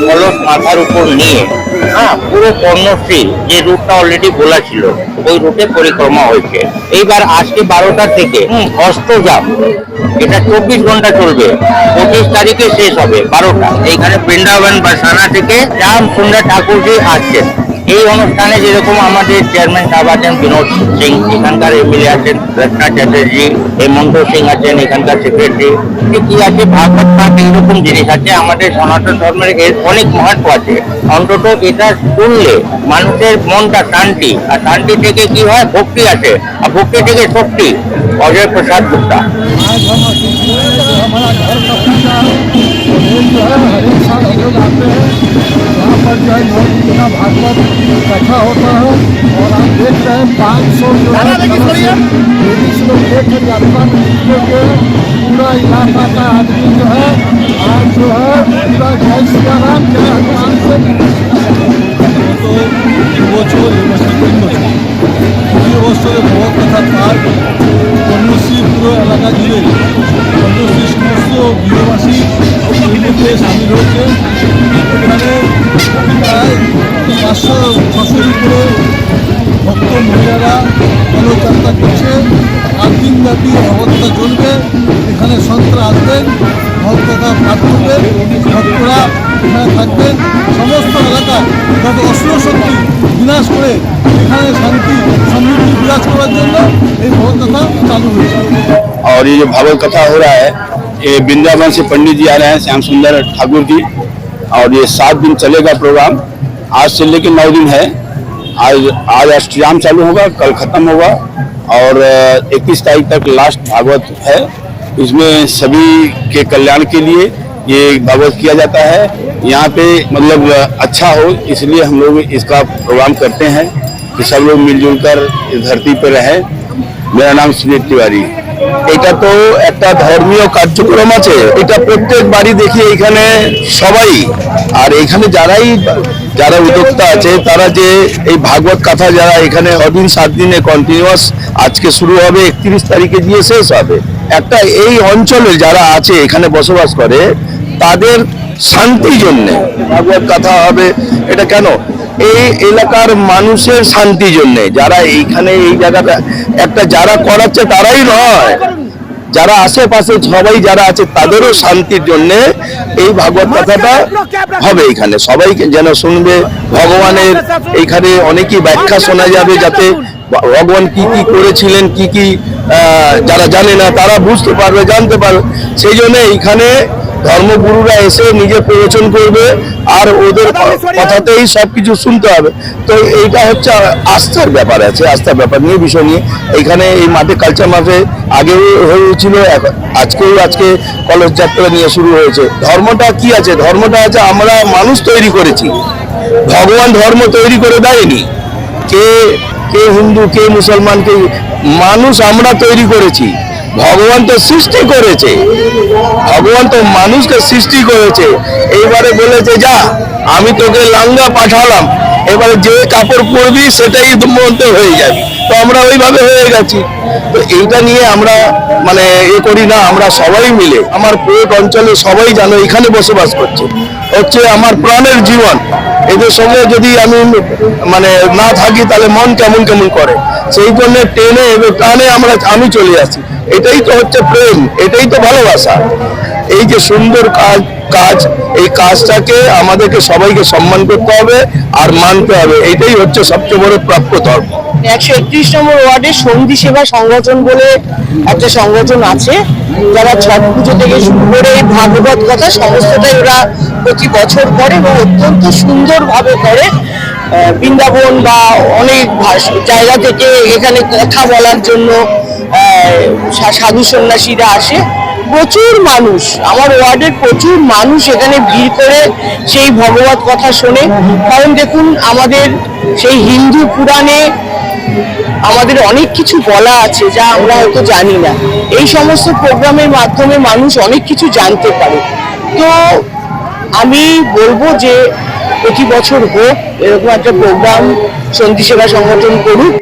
কলস মাথার উপর নিয়ে পুরো কর্ণশ্রী যে রুটটা অলরেডি বলা ছিল ওই রুটে পরিক্রমা হয়েছে। এইবার আজকে 12টা থেকে অষ্টযাম, এটা 24 ঘন্টা চলবে, 25 তারিখে শেষ হবে 12টা। এইখানে বৃন্দাবন বা সানা থেকে শ্যাম সুন্দর ঠাকুরজি আসছেন। এই অনুষ্ঠানে যেরকম আমাদের চেয়ারম্যান সাহেব আছেন বিনোদ সিং, এখানকার এমএলএ আছেন রত্না চ্যাটার্জি, হেমন্ত সিং আছেন এখানকার সেক্রেটারি, কি আছে ভাগবত পাঠ, এইরকম জিনিস আছে। আমাদের সনাতন ধর্মের এর অনেক মহত্ব আছে। অন্তত এটা শুনলে মানুষের মনটা শান্তি, আর শান্তি থেকে কি হয় ভক্তি আসে, আর ভক্তি থেকে শক্তি। অজয় প্রসাদ গুপ্তা। पर जो है 9 दिन का भागवत कथा होता है और आप देख रहे हैं 500 जो है लेडीज लोग लेकर यात्रा में निकलेंगे। पूरा इलाका का आदमी जो है आज जो है पूरा जय श्री राम जय हनुमान से तो বছর এই বছরে ভগবত কথা পাঠ কন্যাশ্রী পুরো এলাকা জুড়ে কন্যাশ্রী সমস্ত গৃহবাসী এই মধ্যে সামিল হয়েছে। এখানে প্রায় 500-600 করে ভক্ত মহিলারা পদযাত্রা করছে। 8 দিন ব্যাপী ভগবততা চলবে। এখানে সন্তরা আসবেন, ভগবততা পাঠ করবেন, ভক্তরা এখানে থাকবেন। সমস্ত এলাকায় যত অসুর শক্তি বিনাশ করে এখানে শান্তি সমৃদ্ধি বিরাজ করার জন্য এই ভগবততা চালু হয়েছে। और ये जो भागवत कथा हो रहा है ये वृंदावन से पंडित जी आ रहे हैं श्याम सुंदर ठाकुर जी, और ये 7 दिन चलेगा प्रोग्राम। आज से लेकर 9 दिन है। आज अष्टयाम चालू होगा, कल खत्म होगा और 31 तारीख तक लास्ट भागवत है। इसमें सभी के कल्याण के लिए ये भागवत किया जाता है। यहाँ पे मतलब अच्छा हो इसलिए हम लोग इसका प्रोग्राम करते हैं कि सब लोग मिलजुल कर इस धरती पर रहें। मेरा नाम सुनील तिवारी। এটা তো একটা ধর্মীয় কার্যক্রম আছে, এটা প্রত্যেক বাড়ি দেখি এখানে সবাই। আর এখানে যারা উদ্যোক্তা আছে তারা যে এই ভাগবত কথা যারা এখানে 7 দিনে কন্টিনিউয়াস আজকে শুরু হবে 31 তারিখে দিয়ে শেষ হবে। একটা এই অঞ্চলে যারা আছে এখানে বসবাস করে তাদের শান্তির জন্য ভাগবত কথা হবে। এটা কেন এই এলাকার মানুষের শান্তির জন্য, যারা এইখানে এই জায়গাটা একটা যারা করাচ্ছে তারাই নয়, যারা আশেপাশে সবাই যারা আছে তাদেরও শান্তির জন্য এই ভাগবত কথাটা হবে। এখানে সবাইকে যেন শুনবে ভগবানের, এইখানে অনেকই ব্যাখ্যা শোনা যাবে যাতে ভগবান কি কি করেছিলেন, কি কি যারা জানে না তারা বুঝতে পারবে, জানতে পারবে। সেই জন্য এইখানে ধর্মগুরুরা এসে নিজে প্রবচন করবে আর ওদের কথাতেই সবকিছু শুনতে হবে। তো এইটা হচ্ছে আস্থার ব্যাপার আছে, আস্থার ব্যাপার নিয়ে বিষয় নিয়ে এইখানে এই মাঠে কালচার মাঠে আগেও হয়েছিল, আজকে কলস যাত্রা নিয়ে শুরু হয়েছে। ধর্মটা কি আছে? ধর্মটা আছে আমরা মানুষ তৈরি করেছি, ভগবান ধর্ম তৈরি করে দেয়নি। কে হিন্দু কে মুসলমান কে মানুষ আমরা তৈরি করেছি। ভগবান তো সৃষ্টি করেছে, ভগবান তো মানুষকে সৃষ্টি করেছে। এইবারে বলেছে যা আমি তোকে লাঙ্গা পাঠালাম, এবারে যে কাপড় পরবি সেটাই মধ্যে হয়ে যাবে। তো আমরা ওইভাবে হয়ে গেছি। তো এইটা নিয়ে আমরা মানে করি না, আমরা সবাই মিলে আমার পুরো অঞ্চলে সবাই জানো এখানে বসবাস করছে, হচ্ছে আমার প্রাণের জীবন। এদের সঙ্গে যদি আমি মানে না থাকি তাহলে মন কেমন কেমন করে, সেই জন্য টেনে প্রাণে আমি চলে আসি। এটাই তো হচ্ছে প্রেম, এটাই তো ভালোবাসা। এই যে সুন্দর কাজ এই কাজটাকে আমাদেরকে সবাইকে সম্মান করতে হবে আর মানতে হবে। এইটাই হচ্ছে সবচেয়ে বড় প্রাপ্য ধর্ম। 131 নম্বর ওয়ার্ডে সন্ধি সেবা সংগঠন বলে একটা সংগঠন আছে, যারা ছট পুজো থেকে শুরু করে এই ভাগবত কথা সমস্তটাই ওরা প্রতি বছর করে এবং অত্যন্ত সুন্দরভাবে করে। বৃন্দাবন বা অনেক জায়গা থেকে এখানে কথা বলার জন্য সাধু সন্ন্যাসীরা আসে। প্রচুর মানুষ, আমার ওয়ার্ডের প্রচুর মানুষ এখানে ভিড় করে সেই ভগবত কথা শোনে। কারণ দেখুন আমাদের সেই হিন্দু পুরাণে আমাদের অনেক কিছু বলা আছে যা আমরা হয়তো জানি না। এই সমস্ত প্রোগ্রামের মাধ্যমে মানুষ অনেক কিছু জানতে পারে। তো আমি বলবো যে প্রতি বছর হোক এরকম একটা প্রোগ্রাম সন্ধি সেবা সংগঠন করুক।